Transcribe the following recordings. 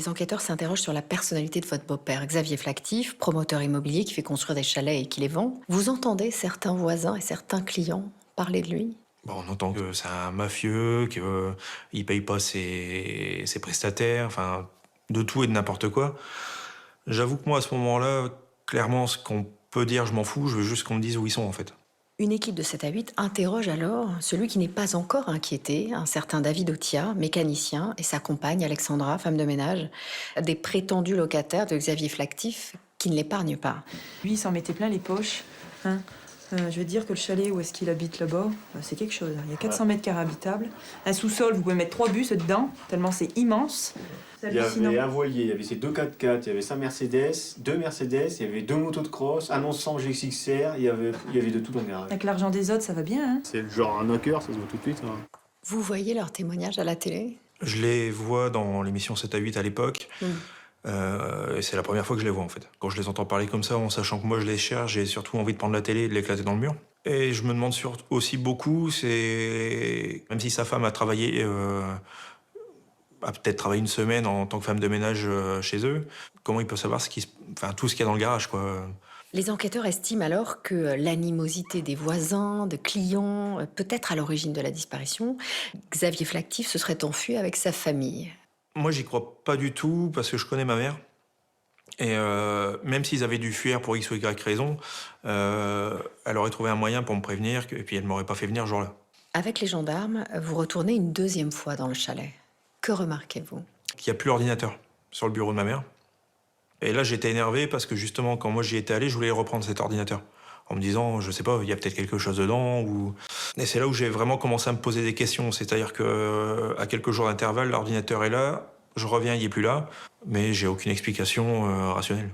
Les enquêteurs s'interrogent sur la personnalité de votre beau-père, Xavier Flactif, promoteur immobilier qui fait construire des chalets et qui les vend. Vous entendez certains voisins et certains clients parler de lui? Bon, on entend que c'est un mafieux, qu'il paye pas ses prestataires, enfin, de tout et de n'importe quoi. J'avoue que moi, à ce moment-là, clairement, ce qu'on peut dire, je m'en fous, je veux juste qu'on me dise où ils sont, en fait. Une équipe de 7 à 8 interroge alors celui qui n'est pas encore inquiété, un certain David Otia, mécanicien, et sa compagne Alexandra, femme de ménage, des prétendus locataires de Xavier Flactif qui ne l'épargnent pas. Lui, il s'en mettait plein les poches. Hein. Je veux dire que le chalet où est-ce qu'il habite là-bas, c'est quelque chose. Il y a 400 mètres carrés habitables. Un sous-sol, vous pouvez mettre 3 bus dedans, tellement c'est immense. C'est Il y hallucinant. avait un voilier, il y avait ses deux 4x4, il y avait sa Mercedes, deux Mercedes, il y avait deux motos de cross, un ensemble GXXR, il y avait de tout dans le garage. Avec l'argent des autres, ça va bien. Hein. C'est le genre un knocker, ça se voit tout de suite. Hein. Vous voyez leurs témoignages à la télé? Je les vois dans l'émission 7 à 8 à l'époque. Et c'est la première fois que je les vois, en fait. Quand je les entends parler comme ça, en sachant que moi je les cherche, j'ai surtout envie de prendre la télé et de l'éclater dans le mur. Et je me demande aussi beaucoup, c'est... Même si sa femme a travaillé... a peut-être travaillé une semaine en tant que femme de ménage chez eux, comment il peut savoir enfin, tout ce qu'il y a dans le garage, quoi. Les enquêteurs estiment alors que l'animosité des voisins, de clients, peut être à l'origine de la disparition. Xavier Flactif se serait enfui avec sa famille. Moi, j'y crois pas du tout, parce que je connais ma mère. Et même s'ils avaient dû fuir pour X ou Y raison, elle aurait trouvé un moyen pour me prévenir, et puis elle m'aurait pas fait venir ce jour-là. Avec les gendarmes, vous retournez une deuxième fois dans le chalet. Que remarquez-vous? Il n'y a plus l'ordinateur sur le bureau de ma mère. Et là, j'étais énervé parce que justement, quand moi j'y étais allé, je voulais reprendre cet ordinateur. En me disant, je sais pas, il y a peut-être quelque chose dedans. Et c'est là où j'ai vraiment commencé à me poser des questions. C'est-à-dire qu'à quelques jours d'intervalle, l'ordinateur est là, je reviens, il est plus là, mais j'ai aucune explication rationnelle.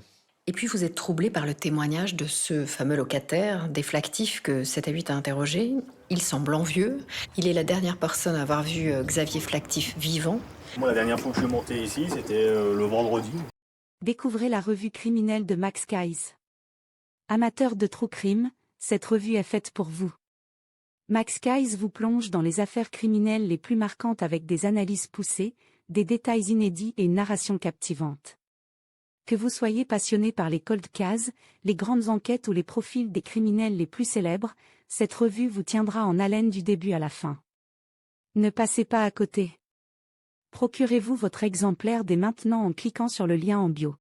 Et puis vous êtes troublé par le témoignage de ce fameux locataire, des Flactifs, que 7 à 8 a interrogé. Il semble envieux. Il est la dernière personne à avoir vu Xavier Flactif vivant. Moi, la dernière fois que je suis monté ici, c'était le vendredi. Découvrez la revue criminelle de Max Keyes. Amateur de true crime, cette revue est faite pour vous. Max Keyes vous plonge dans les affaires criminelles les plus marquantes avec des analyses poussées, des détails inédits et une narration captivante. Que vous soyez passionné par les cold cases, les grandes enquêtes ou les profils des criminels les plus célèbres, cette revue vous tiendra en haleine du début à la fin. Ne passez pas à côté. Procurez-vous votre exemplaire dès maintenant en cliquant sur le lien en bio.